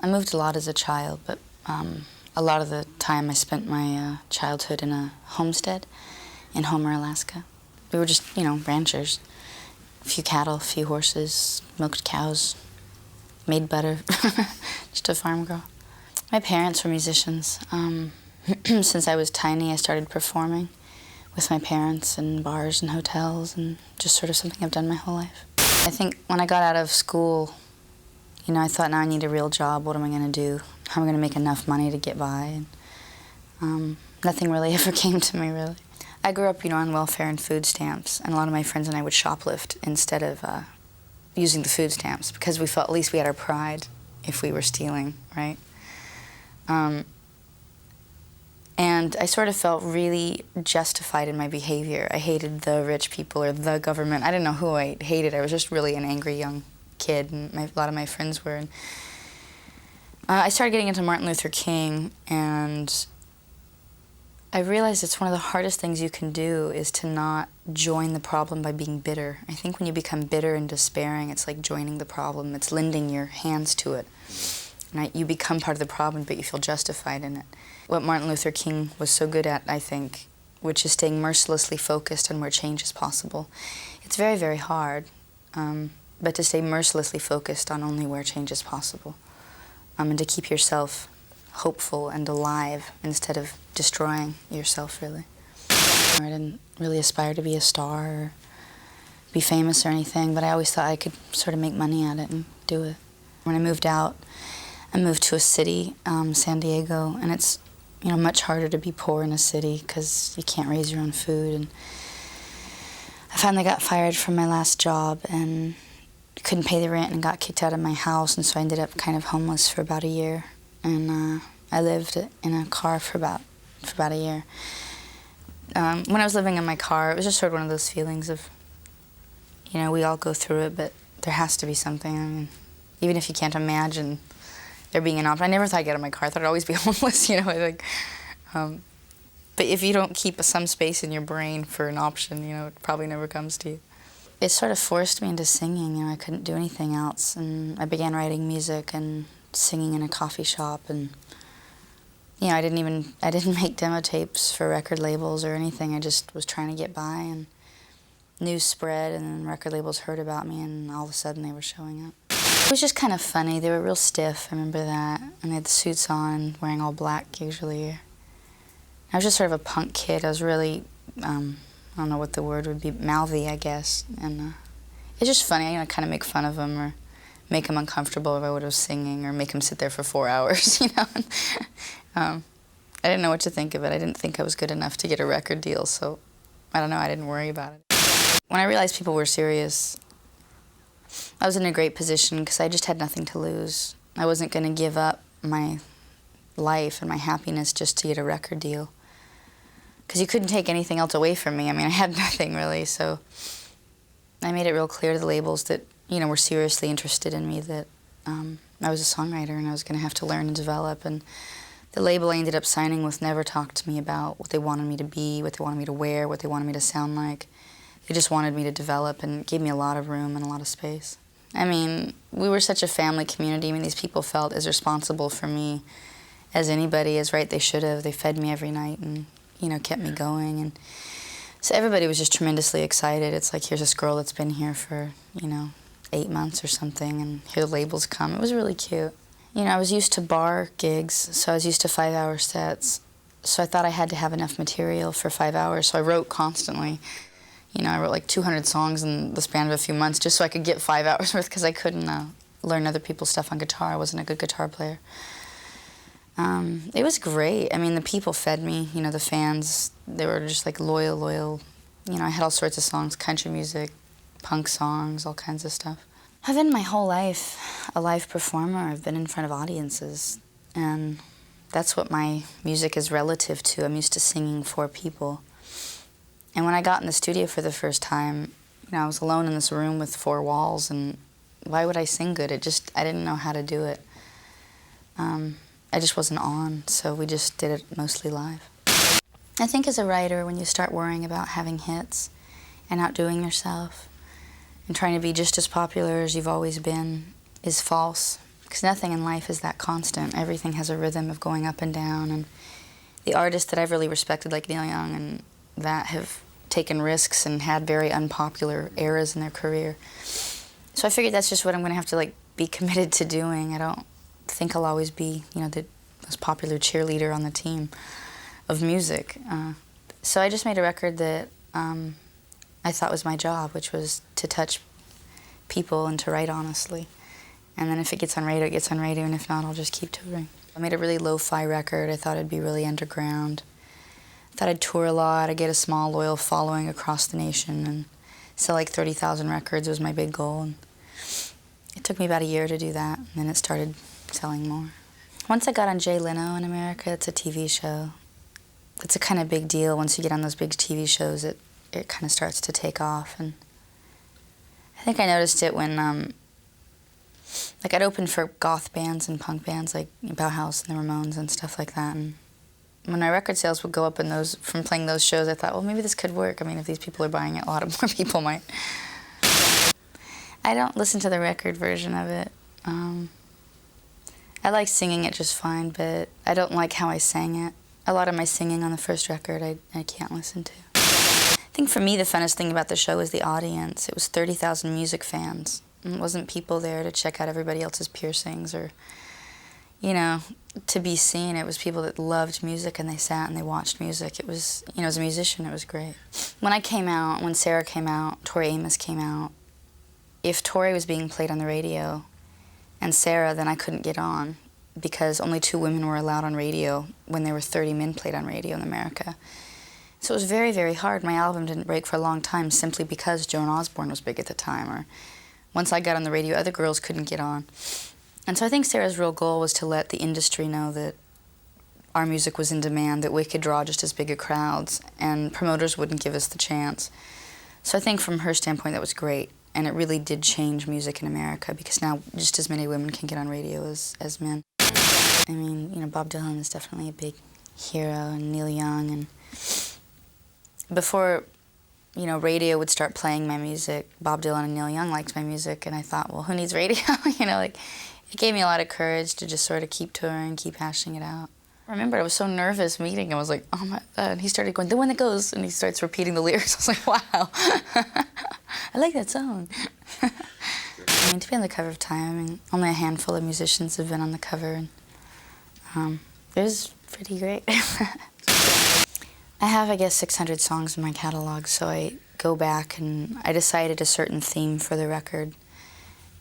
I moved a lot as a child, but a lot of the time I spent my childhood in a homestead in Homer, Alaska. We were just, ranchers. A few cattle, a few horses, milked cows, made butter, just a farm girl. My parents were musicians. Since I was tiny, I started performing with my parents in bars and hotels, and just sort of something I've done my whole life. I think when I got out of school, I thought, now I need a real job. What am I going to do? How am I going to make enough money to get by? And nothing really ever came to me, really. I grew up, on welfare and food stamps, and a lot of my friends and I would shoplift instead of using the food stamps, because we felt at least we had our pride if we were stealing, right? And I sort of felt really justified in my behavior. I hated the rich people or the government. I didn't know who I hated. I was just really an angry young kid, and a lot of my friends were. And, I started getting into Martin Luther King, and I realized it's one of the hardest things you can do is to not join the problem by being bitter. I think when you become bitter and despairing, it's like joining the problem. It's lending your hands to it. And you become part of the problem, but you feel justified in it. What Martin Luther King was so good at, I think, which is staying mercilessly focused on where change is possible. It's very, very hard, but to stay mercilessly focused on only where change is possible, and to keep yourself hopeful and alive instead of destroying yourself, really. I didn't really aspire to be a star or be famous or anything, but I always thought I could sort of make money at it and do it. When I moved out, I moved to a city, San Diego, and it's much harder to be poor in a city because you can't raise your own food. And I finally got fired from my last job and couldn't pay the rent and got kicked out of my house, and so I ended up kind of homeless for about a year. And I lived in a car for about a year. When I was living in my car, it was just sort of one of those feelings of, we all go through it, but there has to be something. I mean, even if you can't imagine there being an option. I never thought I'd get out of my car. I thought I'd always be homeless, but if you don't keep some space in your brain for an option, it probably never comes to you. It sort of forced me into singing. I couldn't do anything else, and I began writing music and singing in a coffee shop, and I didn't make demo tapes for record labels or anything. I just was trying to get by, and news spread, and then record labels heard about me, and all of a sudden they were showing up. It was just kind of funny. They were real stiff, I remember that, and they had the suits on, wearing all black usually. I was just sort of a punk kid. I was really, I don't know what the word would be, mouthy, I guess, and it's just funny. Kind of make fun of them or make them uncomfortable if I was singing, or make them sit there for 4 hours, I didn't know what to think of it. I didn't think I was good enough to get a record deal, so I don't know, I didn't worry about it. When I realized people were serious, I was in a great position because I just had nothing to lose. I wasn't going to give up my life and my happiness just to get a record deal, because you couldn't take anything else away from me. I mean, I had nothing really, so I made it real clear to the labels that, were seriously interested in me, that I was a songwriter and I was going to have to learn and develop. And the label I ended up signing with never talked to me about what they wanted me to be, what they wanted me to wear, what they wanted me to sound like. They just wanted me to develop and gave me a lot of room and a lot of space. I mean, we were such a family community. I mean, these people felt as responsible for me as anybody, as right they should have. They fed me every night and, kept me going. And so everybody was just tremendously excited. It's like, here's this girl that's been here for, 8 months or something, and here the labels come. It was really cute. I was used to bar gigs, so I was used to 5-hour sets. So I thought I had to have enough material for 5 hours, so I wrote constantly. I wrote like 200 songs in the span of a few months just so I could get 5 hours worth, because I couldn't learn other people's stuff on guitar. I wasn't a good guitar player. It was great. I mean, the people fed me, the fans, they were just like loyal. I had all sorts of songs, country music, punk songs, all kinds of stuff. I've been my whole life a live performer. I've been in front of audiences, and that's what my music is relative to. I'm used to singing for people. And when I got in the studio for the first time, I was alone in this room with 4 walls, and why would I sing good? I didn't know how to do it. I just wasn't on, so we just did it mostly live. I think as a writer, when you start worrying about having hits and outdoing yourself and trying to be just as popular as you've always been is false. because nothing in life is that constant. Everything has a rhythm of going up and down, and the artists that I've really respected, like Neil Young, and that have taken risks and had very unpopular eras in their career. So I figured that's just what I'm going to have to like be committed to doing. I don't think I'll always be, you know, the most popular cheerleader on the team of music. So I just made a record that I thought was my job, which was to touch people and to write honestly. And then if it gets on radio, it gets on radio, and if not, I'll just keep touring. I made a really lo-fi record. I thought it'd be really underground. I thought I'd tour a lot. I'd get a small, loyal following across the nation and sell like 30,000 records was my big goal. And it took me about a year to do that, and then it started selling more. Once I got on Jay Leno in America, it's a TV show. It's a kind of big deal. Once you get on those big TV shows, it kind of starts to take off. And I think I noticed it when, like, I'd open for goth bands and punk bands like Bauhaus and the Ramones and stuff like that. And when my record sales would go up in those, from playing those shows, I thought, well, maybe this could work. I mean, if these people are buying it, a lot of more people might. I don't listen to the record version of it. I like singing it just fine, but I don't like how I sang it. A lot of my singing on the first record I can't listen to. I think for me the funnest thing about the show was the audience. It was 30,000 music fans. It wasn't people there to check out everybody else's piercings or, you know, to be seen. It was people that loved music and they sat and they watched music. It was, you know, as a musician, it was great. When I came out, when Sarah came out, Tori Amos came out, if Tori was being played on the radio and Sarah, then I couldn't get on because only 2 women were allowed on radio when there were 30 men played on radio in America. So it was very, very hard. My album didn't break for a long time simply because Joan Osborne was big at the time, or once I got on the radio, other girls couldn't get on. And so I think Sarah's real goal was to let the industry know that our music was in demand, that we could draw just as big a crowds, and promoters wouldn't give us the chance. So I think from her standpoint, that was great. And it really did change music in America because now just as many women can get on radio as men. I mean, you know, Bob Dylan is definitely a big hero, and Neil Young. And before, you know, radio would start playing my music, Bob Dylan and Neil Young liked my music, and I thought, well, who needs radio? You know, like, it gave me a lot of courage to just sort of keep touring, keep hashing it out. I remember I was so nervous meeting. I was like, oh my God. And he started going, the one that goes, and he starts repeating the lyrics. I was like, wow. I like that song. I mean, to be on the cover of Time, I mean, only a handful of musicians have been on the cover, and it was pretty great. I have, I guess, 600 songs in my catalog, so I go back and I decided a certain theme for the record,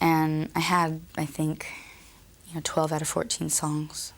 and I had, I think, you know, 12 out of 14 songs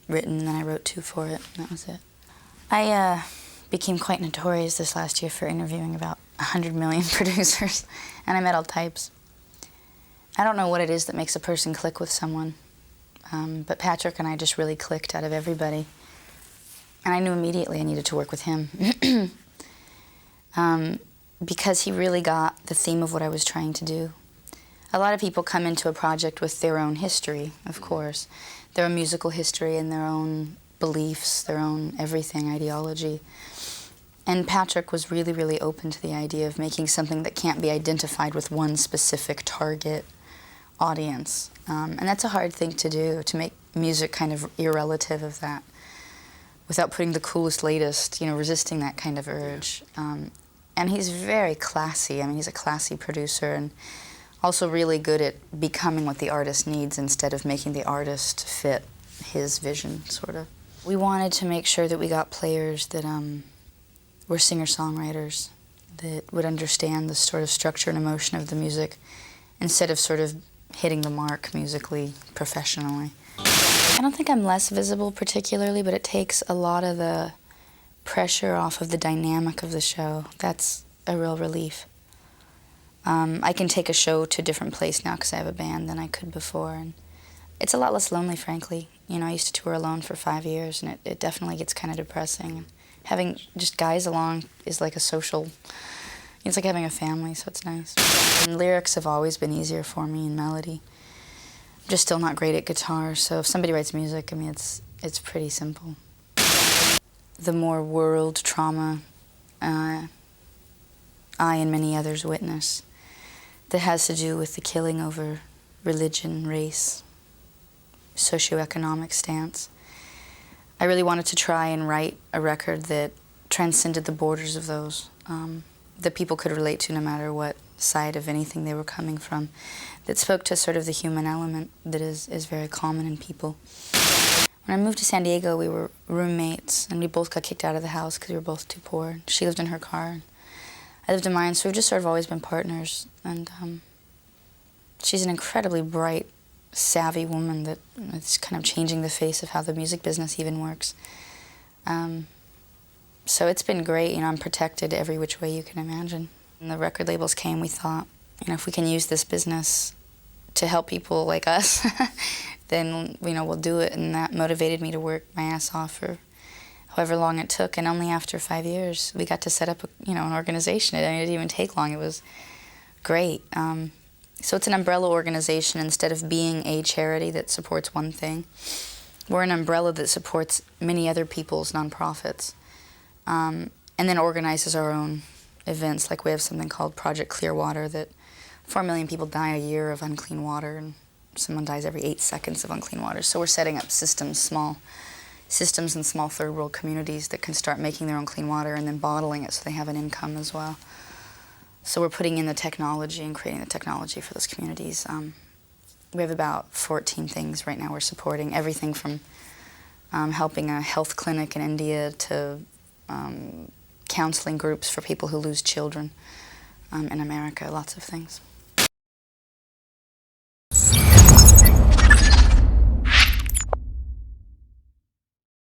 written, and then I wrote 2 for it, and that was it. I became quite notorious this last year for interviewing about 100 million producers, and I met all types. I don't know what it is that makes a person click with someone, but Patrick and I just really clicked out of everybody. And I knew immediately I needed to work with him because he really got the theme of what I was trying to do. A lot of people come into a project with their own history, of course, their own musical history and their own beliefs, their own everything, ideology. And Patrick was really, really open to the idea of making something that can't be identified with one specific target audience. And that's a hard thing to do, to make music kind of irrelative of that, without putting the coolest, latest, you know, resisting that kind of urge. And he's very classy. I mean, he's a classy producer and also really good at becoming what the artist needs instead of making the artist fit his vision, sort of. We wanted to make sure that we got players that were singer-songwriters, that would understand the sort of structure and emotion of the music instead of sort of hitting the mark musically, professionally. I don't think I'm less visible particularly, but it takes a lot of the pressure off of the dynamic of the show. That's a real relief. I can take a show to a different place now because I have a band than I could before. And it's a lot less lonely, frankly. You know, I used to tour alone for 5 years, and it definitely gets kind of depressing. Having just guys along is like a social, it's like having a family, so it's nice. And lyrics have always been easier for me in melody. I'm just still not great at guitar, so if somebody writes music, I mean, it's pretty simple. The more world trauma I and many others witness that has to do with the killing over religion, race, socioeconomic stance. I really wanted to try and write a record that transcended the borders of those, that people could relate to no matter what side of anything they were coming from, that spoke to sort of the human element that is very common in people. When I moved to San Diego, we were roommates, and we both got kicked out of the house because we were both too poor. She lived in her car, and I lived in mine, so we've just sort of always been partners. And she's an incredibly bright, savvy woman that is kind of changing the face of how the music business even works. So it's been great. You know, I'm protected every which way you can imagine. When the record labels came, we thought, you know, if we can use this business to help people like us, then, you know, we'll do it. And that motivated me to work my ass off for however long it took. And only after 5 years, we got to set up, you know, an organization. It didn't even take long. It was great. So it's an umbrella organization. Instead of being a charity that supports one thing, we're an umbrella that supports many other people's nonprofits, and then organizes our own events. Like we have something called Project Clear Water, that 4 million people die a year of unclean water, and someone dies every 8 seconds of unclean water. So we're setting up small systems in small third world communities that can start making their own clean water and then bottling it so they have an income as well. So we're putting in the technology and creating the technology for those communities. We have about 14 things right now we're supporting, everything from helping a health clinic in India to counseling groups for people who lose children in America, lots of things.